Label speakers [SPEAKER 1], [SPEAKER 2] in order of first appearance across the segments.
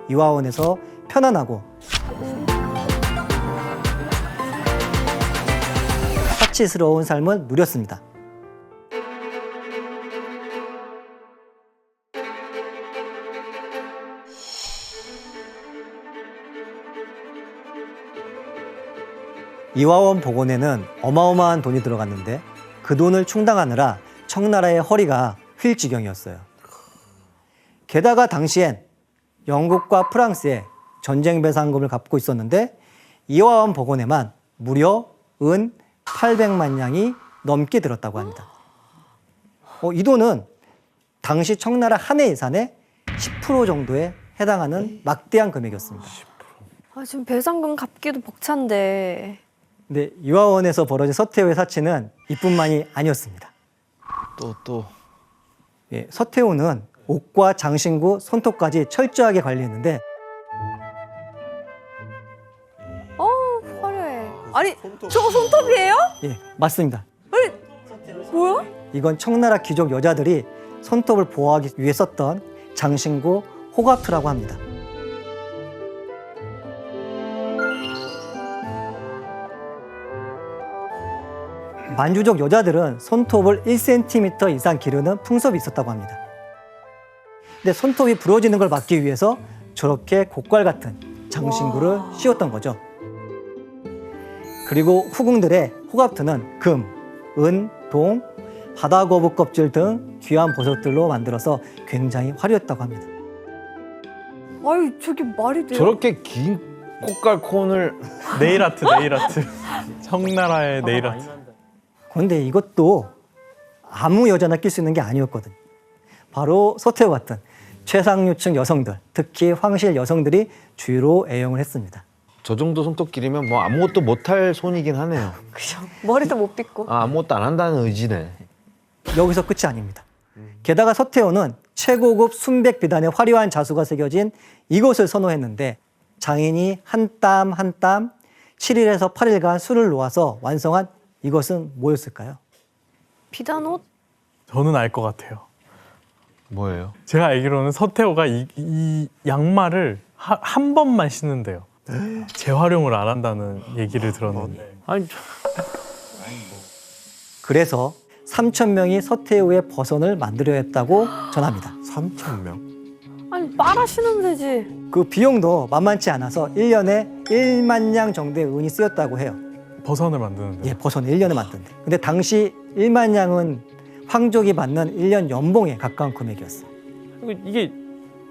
[SPEAKER 1] 이화원에서 편안하고 사치스러운 삶을 누렸습니다. 이화원 복원에는 어마어마한 돈이 들어갔는데 그 돈을 충당하느라 청나라의 허리가 휠 지경이었어요. 게다가 당시엔 영국과 프랑스에 전쟁 배상금을 갚고 있었는데 이화원 복원에만 무려 은 800만 냥이 넘게 들었다고 합니다. 이 돈은 당시 청나라 한 해 예산의 10% 정도에 해당하는 막대한 금액이었습니다.
[SPEAKER 2] 지금 배상금 갚기도 벅찬데.
[SPEAKER 1] 근데 이화원에서 벌어진 서태후의 사치는 이뿐만이 아니었습니다.
[SPEAKER 3] 또.
[SPEAKER 1] 예, 서태후는 옷과 장신구, 손톱까지 철저하게 관리했는데
[SPEAKER 2] 화려해. 아니, 저거 손톱이에요?
[SPEAKER 1] 예, 맞습니다.
[SPEAKER 2] 아니, 뭐야?
[SPEAKER 1] 이건 청나라 귀족 여자들이 손톱을 보호하기 위해 썼던 장신구 호갑투라고 합니다. 만주족 여자들은 손톱을 1cm 이상 기르는 풍습이 있었다고 합니다. 근데 손톱이 부러지는 걸 막기 위해서 저렇게 곡갈 같은 장신구를 씌웠던 거죠. 그리고 후궁들의 호갑투는 금, 은, 동, 바다거북 껍질 등 귀한 보석들로 만들어서 굉장히 화려했다고 합니다.
[SPEAKER 2] 아유, 저게 말이 돼요?
[SPEAKER 3] 저렇게 긴 꽃갈콘을
[SPEAKER 4] 네일 아트. 청나라의 네일 아트.
[SPEAKER 1] 그런데 이것도 아무 여자나 낄 수 있는 게 아니었거든요. 바로 서태후 같은 최상류층 여성들, 특히 황실 여성들이 주로 애용을 했습니다.
[SPEAKER 3] 저 정도 손톱길이면 뭐 아무것도 못할 손이긴 하네요.
[SPEAKER 2] 그죠. 머리도 못 빗고.
[SPEAKER 3] 아무것도 안 한다는 의지네.
[SPEAKER 1] 여기서 끝이 아닙니다. 게다가 서태후는 최고급 순백 비단의 화려한 자수가 새겨진 이것을 선호했는데 장인이 한 땀 한 땀 7일에서 8일간 술을 놓아서 완성한 이것은 뭐였을까요?
[SPEAKER 2] 비단옷?
[SPEAKER 4] 저는 알 것 같아요.
[SPEAKER 3] 뭐예요?
[SPEAKER 4] 제가 알기로는 서태후가 이 양말을 한 번만 신는데요. 재활용을 안 한다는 얘기를 들었는데.
[SPEAKER 3] 아니,
[SPEAKER 1] 그래서 3,000명이 서태후의 버선을 만들어야 했다고 전합니다.
[SPEAKER 3] 3,000명?
[SPEAKER 2] 아니, 빨아시는 되지.
[SPEAKER 1] 그 비용도 만만치 않아서 1년에 1만 냥 정도의 은이 쓰였다고 해요.
[SPEAKER 4] 버선을 만드는데.
[SPEAKER 1] 예, 버선을 1년에 만든대. 근데 당시 1만 냥은 황족이 받는 1년 연봉에 가까운 금액이었어요.
[SPEAKER 5] 이게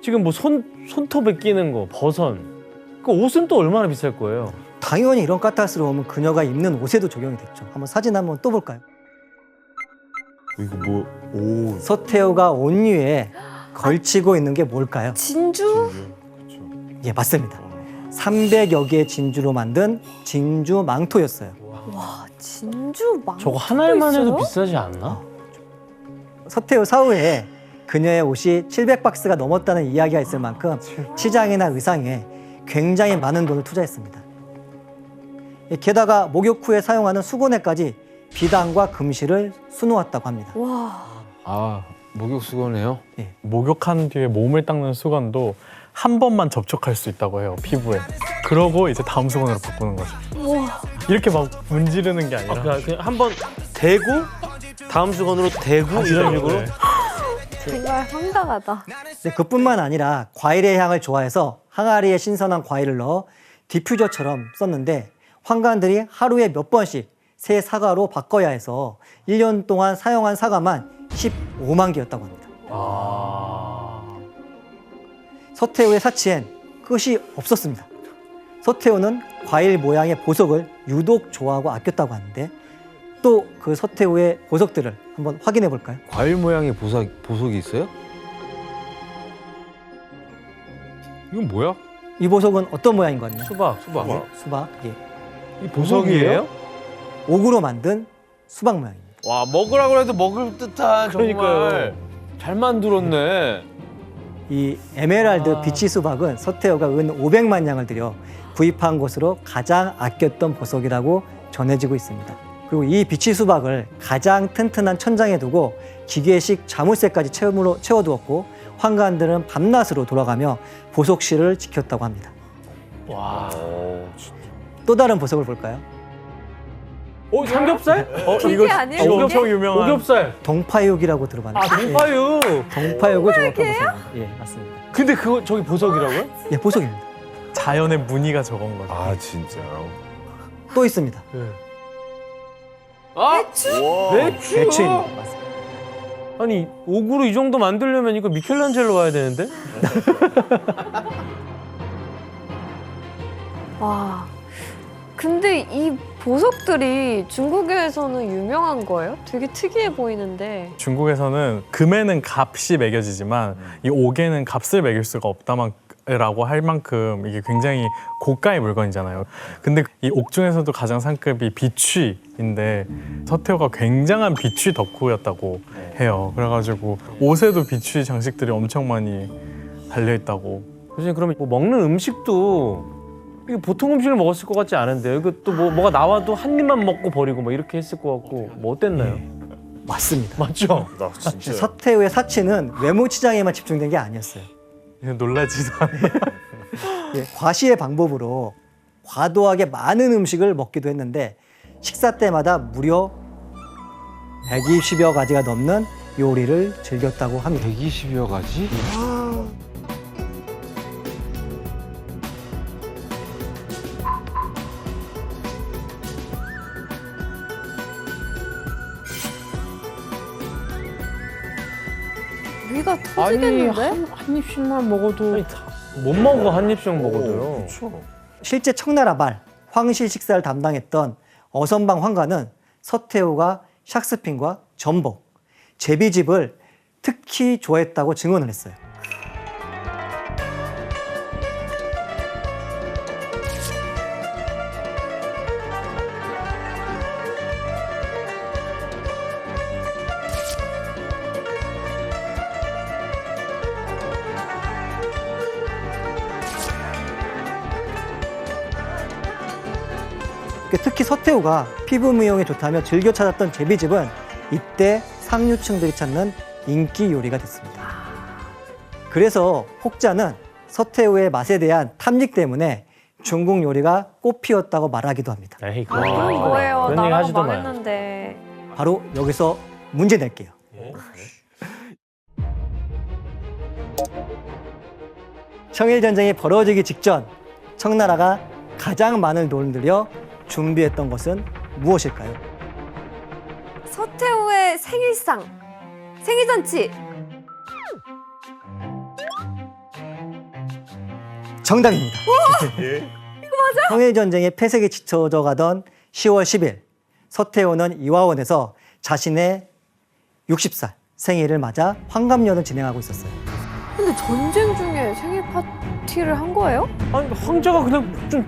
[SPEAKER 5] 지금 뭐 손톱에 끼는 거, 버선. 그 옷은 또 얼마나 비쌀 거예요?
[SPEAKER 1] 당연히 이런 까탈스러움은 그녀가 입는 옷에도 적용이 됐죠. 한번 사진 한번 또 볼까요?
[SPEAKER 3] 이거 뭐, 오.
[SPEAKER 1] 서태후가 옷 위에 걸치고 있는 게 뭘까요?
[SPEAKER 2] 진주?
[SPEAKER 1] 예, 맞습니다. 300여 개의 진주로 만든 진주 망토였어요.
[SPEAKER 2] 와, 진주 망토
[SPEAKER 5] 저거 하나만 해도
[SPEAKER 2] 있어요?
[SPEAKER 5] 비싸지 않나?
[SPEAKER 1] 서태후 사후에 그녀의 옷이 700박스가 넘었다는 이야기가 있을 만큼 치장이나 의상에 굉장히 많은 돈을 투자했습니다. 게다가 목욕 후에 사용하는 수건에까지 비단과 금실을 수놓았다고 합니다.
[SPEAKER 2] 와,
[SPEAKER 3] 아, 목욕 수건이에요?
[SPEAKER 4] 목욕한 뒤에 몸을 닦는 수건도 한 번만 접촉할 수 있다고 해요, 피부에. 그러고 이제 다음 수건으로 바꾸는 거죠.
[SPEAKER 2] 와.
[SPEAKER 4] 이렇게 막 문지르는 게 아니라.
[SPEAKER 5] 그냥 한번 대고 다음 수건으로 대고 이런 식으로.
[SPEAKER 4] 네.
[SPEAKER 2] 정말 황당하다.
[SPEAKER 1] 근데 그뿐만 아니라 과일의 향을 좋아해서 항아리에 신선한 과일을 넣어 디퓨저처럼 썼는데 환관들이 하루에 몇 번씩 새 사과로 바꿔야 해서 1년 동안 사용한 사과만 15만 개였다고 합니다. 서태후의 사치엔 끝이 없었습니다. 서태후는 과일 모양의 보석을 유독 좋아하고 아꼈다고 하는데 또 그 서태후의 보석들을 한번 확인해 볼까요?
[SPEAKER 3] 과일 모양의 보석이 있어요? 이건 뭐야?
[SPEAKER 1] 이 보석은 어떤 모양인 것 같나요?
[SPEAKER 5] 수박.
[SPEAKER 1] 수박. 예.
[SPEAKER 3] 이 보석이에요?
[SPEAKER 1] 옥으로 만든 수박 모양입니다.
[SPEAKER 3] 와, 먹으라고 해도 먹을 듯한 정말.
[SPEAKER 5] 그러니까요. 잘 만들었네.
[SPEAKER 1] 이 에메랄드 비치 수박은 서태후가 은 500만 냥을 들여 구입한 것으로 가장 아꼈던 보석이라고 전해지고 있습니다. 그리고 이 비치 수박을 가장 튼튼한 천장에 두고 기계식 자물쇠까지 채워두었고 환관들은 밤낮으로 돌아가며 보석실을 지켰다고 합니다.
[SPEAKER 5] 와.
[SPEAKER 1] 또 다른 보석을 볼까요?
[SPEAKER 5] 삼겹살?
[SPEAKER 2] 이게 아니에요?
[SPEAKER 4] 이거
[SPEAKER 2] 이게?
[SPEAKER 4] 엄청 유명한
[SPEAKER 5] 오겹살.
[SPEAKER 1] 동파육이라고 들어봤는데
[SPEAKER 5] 동파육.
[SPEAKER 1] 동파육을 정확한 보석입니다. 예, 맞습니다.
[SPEAKER 5] 근데 그거 저기 보석이라고요?
[SPEAKER 1] 예, 보석입니다.
[SPEAKER 4] 자연의 무늬가 저건 거죠.
[SPEAKER 6] 아 진짜.
[SPEAKER 1] 또 있습니다.
[SPEAKER 5] 배추.
[SPEAKER 1] 배추입니다. 맞습니다.
[SPEAKER 5] 아니 옥으로 이 정도 만들려면 이거 미켈란젤로 와야 되는데?
[SPEAKER 2] 와. 근데 이 보석들이 중국에서는 유명한 거예요? 되게 특이해 보이는데.
[SPEAKER 4] 중국에서는 금에는 값이 매겨지지만 이 옥에는 값을 매길 수가 없다라고 할 만큼 이게 굉장히 고가의 물건이잖아요. 근데 이 옥 중에서도 가장 상급이 비취인데 서태후가 굉장한 비취 덕후였다고 해요. 그래가지고 옷에도 비취 장식들이 엄청 많이 달려 있다고.
[SPEAKER 5] 선생님 그러면 뭐 먹는 음식도 이게 보통 음식을 먹었을 것 같지 않은데 이거 또 뭐가 나와도 한 입만 먹고 버리고 뭐 이렇게 했을 것 같고 뭐 어땠나요?
[SPEAKER 1] 맞습니다.
[SPEAKER 5] 맞죠?
[SPEAKER 6] 나 진짜.
[SPEAKER 1] 서태후의 사치는 외모 치장에만 집중된 게 아니었어요.
[SPEAKER 4] 그냥 놀라지도 않아요.
[SPEAKER 1] 예, 과시의 방법으로 과도하게 많은 음식을 먹기도 했는데 식사 때마다 무려 120여 가지가 넘는 요리를 즐겼다고 합니다.
[SPEAKER 3] 120여 가지?
[SPEAKER 2] 위가 터지겠는데?
[SPEAKER 5] 한 입씩만 먹어도 못 먹어 한 입씩 먹어도요.
[SPEAKER 6] 그렇죠.
[SPEAKER 1] 실제 청나라 말 황실 식사를 담당했던 어선방 황관은 서태후가 샥스핀과 전복, 제비집을 특히 좋아했다고 증언을 했어요. 특히 서태후가 피부 미용에 좋다며 즐겨 찾았던 제비집은 이때 상류층들이 찾는 인기 요리가 됐습니다. 그래서 혹자는 서태후의 맛에 대한 탐닉 때문에 중국 요리가 꽃피웠다고 말하기도 합니다.
[SPEAKER 5] 에이
[SPEAKER 2] 아, 그럼 뭐예요?
[SPEAKER 5] 그런 얘기
[SPEAKER 2] 나라가
[SPEAKER 5] 하지도 마요.
[SPEAKER 2] 망했는데.
[SPEAKER 1] 바로 여기서 문제 낼게요. 청일전쟁이 벌어지기 직전 청나라가 가장 많은 돈을 들여 준비했던 것은 무엇일까요?
[SPEAKER 2] 서태후의 생일상, 생일잔치.
[SPEAKER 1] 정답입니다.
[SPEAKER 6] 예?
[SPEAKER 1] 청일전쟁의 폐색이 짙어져 가던 10월 10일 서태후는 이화원에서 자신의 60살 생일을 맞아 환갑연을 진행하고 있었어요.
[SPEAKER 2] 근데 전쟁 중에 생일 파티를 한 거예요?
[SPEAKER 5] 아니 황제가 그냥 좀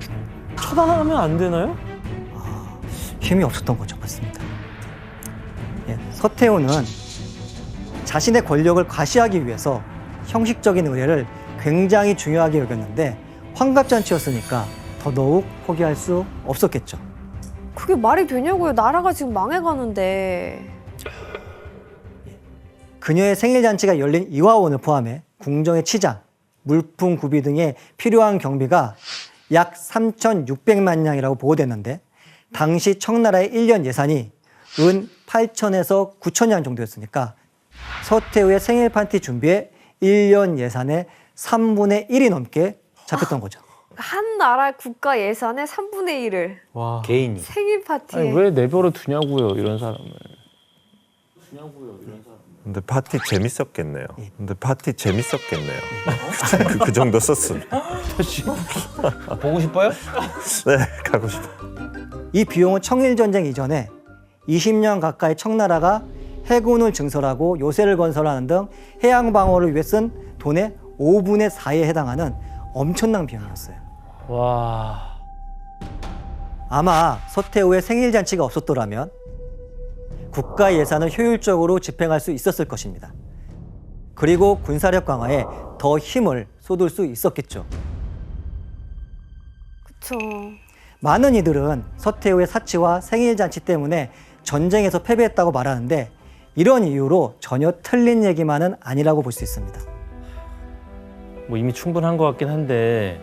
[SPEAKER 5] 처단하면 안 되나요?
[SPEAKER 1] 힘이 없었던 거죠. 맞습니다. 예, 서태후는 자신의 권력을 과시하기 위해서 형식적인 의례를 굉장히 중요하게 여겼는데 환갑잔치였으니까 더더욱 포기할 수 없었겠죠.
[SPEAKER 2] 그게 말이 되냐고요. 나라가 지금 망해가는데.
[SPEAKER 1] 그녀의 생일잔치가 열린 이화원을 포함해 궁정의 치장, 물품 구비 등에 필요한 경비가 약 3,600만 냥이라고 보고됐는데 당시 청나라의 1년 예산이 은 8천에서 9천 냥 정도였으니까 서태후의 생일 파티 준비에 1년 예산의 3분의 1이 넘게 잡혔던 거죠.
[SPEAKER 2] 한 나라 국가 예산의 3분의 1을
[SPEAKER 4] 와.
[SPEAKER 5] 개인이.
[SPEAKER 2] 생일 파티에.
[SPEAKER 5] 아니 왜 내버려 두냐고요 이런 사람을.
[SPEAKER 6] 근데 파티 재밌었겠네요. 근데 파티 재밌었겠네요. 그 정도 썼으면.
[SPEAKER 3] 보고 싶어요?
[SPEAKER 6] 네, 가고 싶어.
[SPEAKER 1] 이 비용은 청일전쟁 이전에 20년 가까이 청나라가 해군을 증설하고 요새를 건설하는 등 해양 방어를 위해 쓴 돈의 5분의 4에 해당하는 엄청난 비용이었어요.
[SPEAKER 5] 와.
[SPEAKER 1] 아마 서태후의 생일잔치가 없었더라면 국가 예산을 효율적으로 집행할 수 있었을 것입니다. 그리고 군사력 강화에 더 힘을 쏟을 수 있었겠죠.
[SPEAKER 2] 그쵸.
[SPEAKER 1] 많은 이들은 서태후의 사치와 생일잔치 때문에 전쟁에서 패배했다고 말하는데 이런 이유로 전혀 틀린 얘기만은 아니라고 볼 수 있습니다.
[SPEAKER 5] 뭐 이미 충분한 것 같긴 한데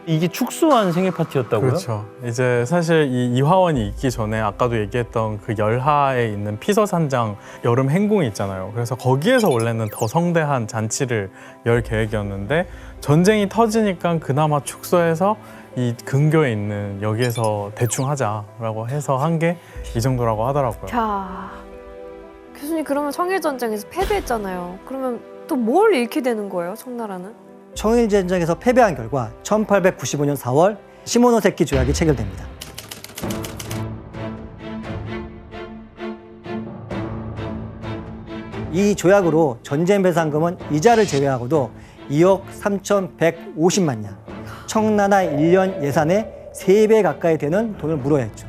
[SPEAKER 5] 이게 축소한 생일 파티였다고요?
[SPEAKER 4] 그렇죠. 이제 사실 이 이화원이 있기 전에 아까도 얘기했던 그 열하에 있는 피서산장 여름 행궁이 있잖아요. 그래서 거기에서 원래는 더 성대한 잔치를 열 계획이었는데 전쟁이 터지니까 그나마 축소해서 이 근교에 있는 여기에서 대충 하자라고 해서 한 게 이 정도라고 하더라고요.
[SPEAKER 2] 자, 교수님 그러면 청일전쟁에서 패배했잖아요. 그러면 또 뭘 잃게 되는 거예요, 청나라는?
[SPEAKER 1] 청일전쟁에서 패배한 결과 1895년 4월 시모노세키 조약이 체결됩니다. 이 조약으로 전쟁 배상금은 이자를 제외하고도 2억 3,150만 냥, 청나라 1년 예산의 3배 가까이 되는 돈을 물어야 했죠.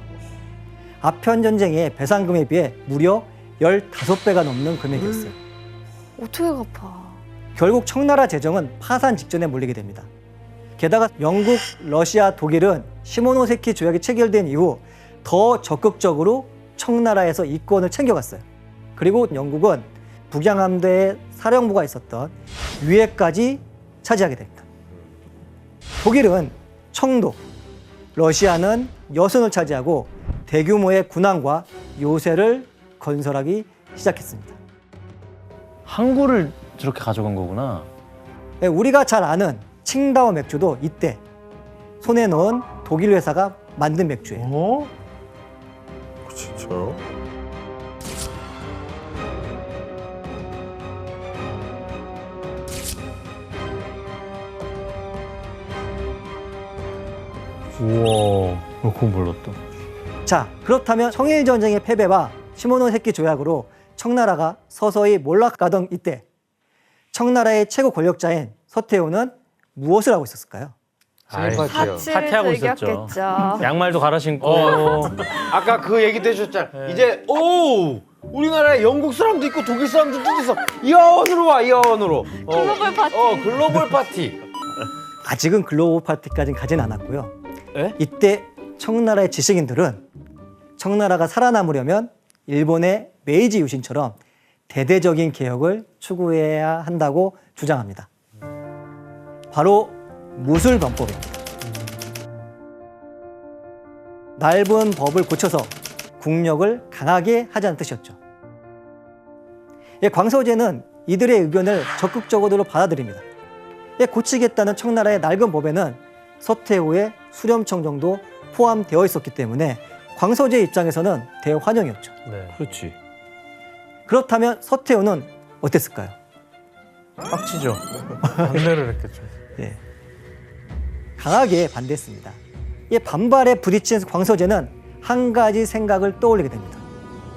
[SPEAKER 1] 아편 전쟁의 배상금에 비해 무려 15배가 넘는 금액이었어요.
[SPEAKER 2] 어떻게 갚아?
[SPEAKER 1] 결국 청나라 재정은 파산 직전에 몰리게 됩니다. 게다가 영국, 러시아, 독일은 시모노세키 조약이 체결된 이후 더 적극적으로 청나라에서 이권을 챙겨갔어요. 그리고 영국은 북양함대에 사령부가 있었던 위에까지 차지하게 됩니다. 독일은 청도, 러시아는 여순을 차지하고 대규모의 군함과 요새를 건설하기 시작했습니다.
[SPEAKER 5] 항구를 저렇게 가져간 거구나.
[SPEAKER 1] 네, 우리가 잘 아는 칭다오 맥주도 이때 손에 넣은 독일 회사가 만든 맥주예요.
[SPEAKER 6] 어? 진짜요?
[SPEAKER 5] 우와, 그건 몰랐다.
[SPEAKER 1] 자, 그렇다면 청일전쟁의 패배와 시모노세키 조약으로 청나라가 서서히 몰락가던 이때 청나라의 최고 권력자인 서태후는 무엇을 하고 있었을까요?
[SPEAKER 3] 생일 파티요.
[SPEAKER 5] 파티하고 있었죠.
[SPEAKER 2] 즐겼겠죠.
[SPEAKER 5] 양말도 갈아 신고.
[SPEAKER 3] 아까 그 얘기도 해줬잖아. 이제 우리나라에 영국 사람도 있고 독일 사람도 있어. 이화원으로 와, 이화원으로.
[SPEAKER 2] 글로벌 파티.
[SPEAKER 3] 글로벌 파티.
[SPEAKER 1] 아직은 글로벌 파티까지는 가진 않았고요.
[SPEAKER 3] 에?
[SPEAKER 1] 이때 청나라의 지식인들은 청나라가 살아남으려면 일본의 메이지 유신처럼 대대적인 개혁을 추구해야 한다고 주장합니다. 바로 무술범법입니다. 넓은 법을 고쳐서 국력을 강하게 하자는 뜻이었죠. 광서제는 이들의 의견을 적극적으로 받아들입니다. 고치겠다는 청나라의 낡은 법에는 서태후의 수렴청정도 포함되어 있었기 때문에 광서제 입장에서는 대환영이었죠.
[SPEAKER 5] 네.
[SPEAKER 3] 그렇지.
[SPEAKER 1] 그렇다면 서태후는 어땠을까요?
[SPEAKER 5] 빡치죠.
[SPEAKER 4] 반대를 했겠죠.
[SPEAKER 1] 예. 강하게 반대했습니다. 이 반발에 부딪힌 광서제는 한 가지 생각을 떠올리게 됩니다.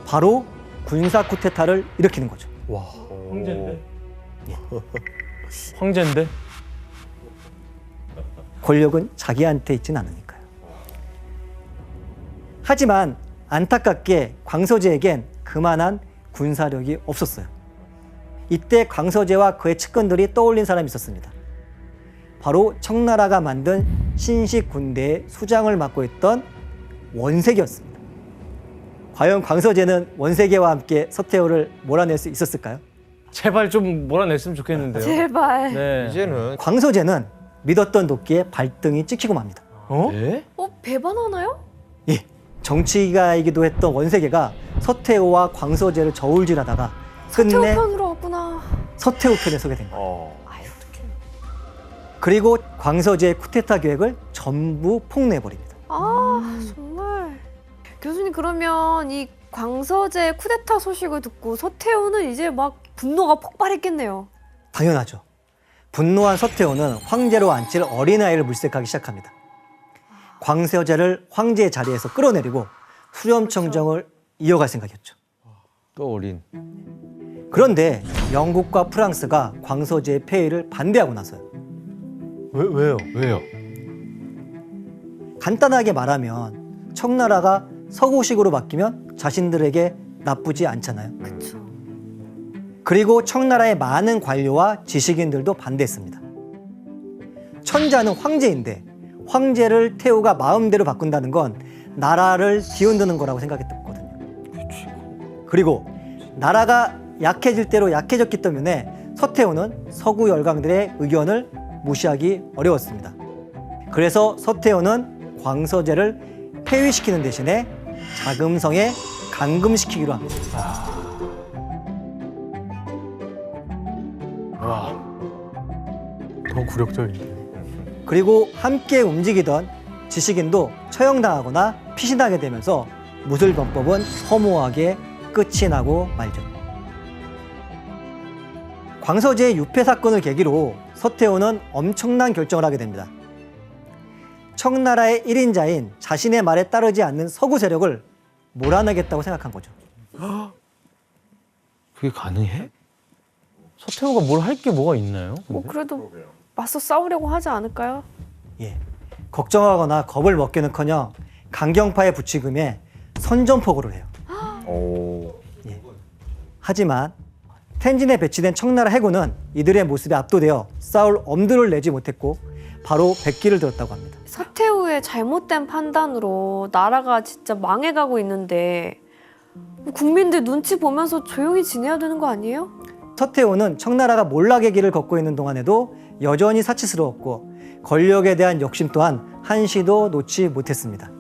[SPEAKER 1] 바로 군사 쿠데타를 일으키는 거죠.
[SPEAKER 5] 황제인데? 황제인데?
[SPEAKER 1] 권력은 자기한테 있진 않으니까요. 하지만 안타깝게 광서제에겐 그만한 군사력이 없었어요. 이때 광서제와 그의 측근들이 떠올린 사람이 있었습니다. 바로 청나라가 만든 신식 군대의 수장을 맡고 있던 원색이었습니다. 과연 광서제는 원색이와 함께 서태후를 몰아낼 수 있었을까요?
[SPEAKER 5] 제발 좀 몰아냈으면 좋겠는데요.
[SPEAKER 2] 제발.
[SPEAKER 5] 네.
[SPEAKER 3] 이제는.
[SPEAKER 1] 광서제는 믿었던 도끼에 발등이 찍히고 맙니다.
[SPEAKER 3] 예?
[SPEAKER 2] 배반하나요?
[SPEAKER 1] 예, 정치가이기도 했던 원세계가 서태후와 광서제를 저울질하다가
[SPEAKER 2] 서태후
[SPEAKER 1] 끝내
[SPEAKER 2] 편으로 왔구나.
[SPEAKER 1] 서태후 편에 서게 된 거예요.
[SPEAKER 2] 아유, 어떡해.
[SPEAKER 1] 그리고 광서제의 쿠데타 계획을 전부 폭로해버립니다.
[SPEAKER 2] 정말. 교수님 그러면 이 광서제 쿠데타 소식을 듣고 서태후는 이제 막 분노가 폭발했겠네요.
[SPEAKER 1] 당연하죠. 분노한 서태후는 황제로 앉힐 어린아이를 물색하기 시작합니다. 광서제를 황제의 자리에서 끌어내리고 수렴청정을 이어갈 생각이었죠.
[SPEAKER 3] 또 어린.
[SPEAKER 1] 그런데 영국과 프랑스가 광서제의 폐위를 반대하고 나서요.
[SPEAKER 3] 왜요?
[SPEAKER 1] 간단하게 말하면 청나라가 서구식으로 바뀌면 자신들에게 나쁘지 않잖아요.
[SPEAKER 2] 그쵸.
[SPEAKER 1] 그리고 청나라의 많은 관료와 지식인들도 반대했습니다. 천자는 황제인데 황제를 태후가 마음대로 바꾼다는 건 나라를 뒤흔드는 거라고 생각했거든요. 그리고 나라가 약해질 대로 약해졌기 때문에 서태후는 서구 열강들의 의견을 무시하기 어려웠습니다. 그래서 서태후는 광서제를 폐위시키는 대신에 자금성에 감금시키기로 합니다.
[SPEAKER 4] 더 굴욕적이네.
[SPEAKER 1] 그리고 함께 움직이던 지식인도 처형당하거나 피신하게 되면서 무술병법은 허무하게 끝이 나고 말죠. 광서제의 유폐 사건을 계기로 서태후는 엄청난 결정을 하게 됩니다. 청나라의 1인자인 자신의 말에 따르지 않는 서구 세력을 몰아내겠다고 생각한 거죠.
[SPEAKER 3] 그게 가능해?
[SPEAKER 5] 서태후가 뭘 할 게 뭐가 있나요?
[SPEAKER 2] 뭐
[SPEAKER 5] 근데?
[SPEAKER 2] 그래도 맞서 싸우려고 하지 않을까요?
[SPEAKER 1] 예, 걱정하거나 겁을 먹기는커녕 강경파의 부추김에 선전포고를 해요.
[SPEAKER 6] 오.
[SPEAKER 1] 하지만 텐진에 배치된 청나라 해군은 이들의 모습에 압도되어 싸울 엄두를 내지 못했고 바로 백기를 들었다고 합니다.
[SPEAKER 2] 서태후의 잘못된 판단으로 나라가 진짜 망해가고 있는데 국민들 눈치 보면서 조용히 지내야 되는 거 아니에요?
[SPEAKER 1] 서태후는 청나라가 몰락의 길을 걷고 있는 동안에도 여전히 사치스러웠고 권력에 대한 욕심 또한 한시도 놓지 못했습니다.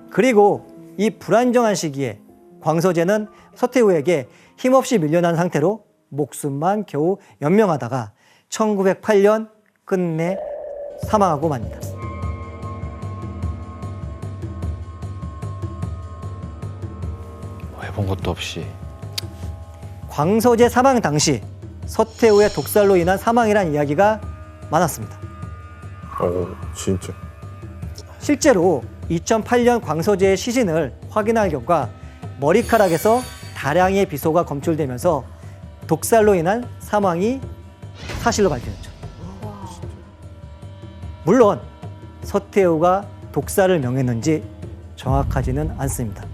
[SPEAKER 1] 그리고 이 불안정한 시기에 광서제는 서태후에게 힘없이 밀려난 상태로 목숨만 겨우 연명하다가 1908년 끝내 사망하고 맙니다.
[SPEAKER 3] 뭐 해본 것도 없이.
[SPEAKER 1] 광서제 사망 당시 서태후의 독살로 인한 사망이란 이야기가 많았습니다.
[SPEAKER 6] 오, 진짜.
[SPEAKER 1] 실제로 2008년 광서제의 시신을 확인한 결과 머리카락에서 다량의 비소가 검출되면서 독살로 인한 사망이 사실로 밝혀졌죠. 물론 서태후가 독살을 명했는지 정확하지는 않습니다.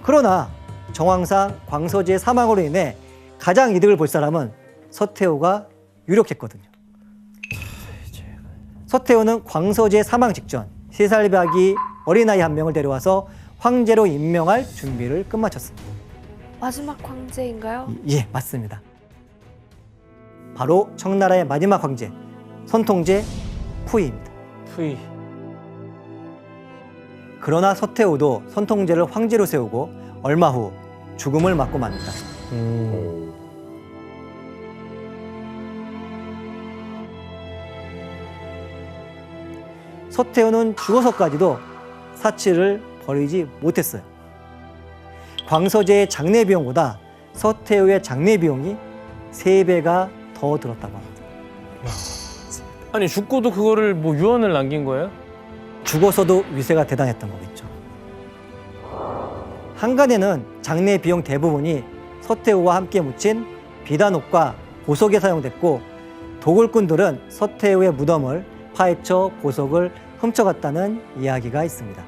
[SPEAKER 1] 그러나 정황상 광서제의 사망으로 인해 가장 이득을 볼 사람은 서태후가 유력했거든요. 서태후는 광서제의 사망 직전 3살박이 어린아이 한 명을 데려와서 황제로 임명할 준비를 끝마쳤습니다.
[SPEAKER 2] 마지막 황제인가요?
[SPEAKER 1] 예, 맞습니다. 바로 청나라의 마지막 황제, 선통제 푸이입니다.
[SPEAKER 5] 푸이.
[SPEAKER 1] 그러나 서태후도 선통제를 황제로 세우고 얼마 후 죽음을 맞고 맙니다. 서태후는 죽어서까지도 사치를 버리지 못했어요. 광서제의 장례 비용보다 서태후의 장례 비용이 3배가 더 들었다고 합니다.
[SPEAKER 5] 아니 죽고도 그거를 뭐 유언을 남긴 거예요?
[SPEAKER 1] 죽어서도 위세가 대단했던 거겠죠. 한간에는 장례 비용 대부분이 서태후와 함께 묻힌 비단옷과 보석에 사용됐고 도굴꾼들은 서태후의 무덤을 파헤쳐 보석을 훔쳐갔다는 이야기가 있습니다.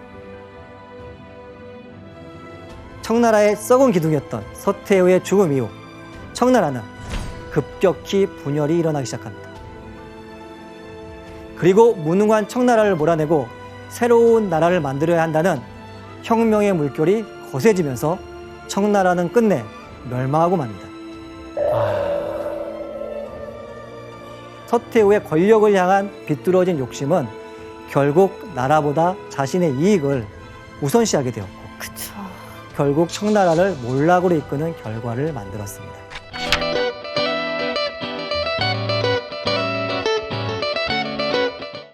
[SPEAKER 1] 청나라의 썩은 기둥이었던 서태후의 죽음 이후 청나라는 급격히 분열이 일어나기 시작합니다. 그리고 무능한 청나라를 몰아내고 새로운 나라를 만들어야 한다는 혁명의 물결이 거세지면서 청나라는 끝내 멸망하고 맙니다. 서태후의 권력을 향한 비뚤어진 욕심은 결국 나라보다 자신의 이익을 우선시하게 되었고
[SPEAKER 2] 그쵸.
[SPEAKER 1] 결국 청나라를 몰락으로 이끄는 결과를 만들었습니다.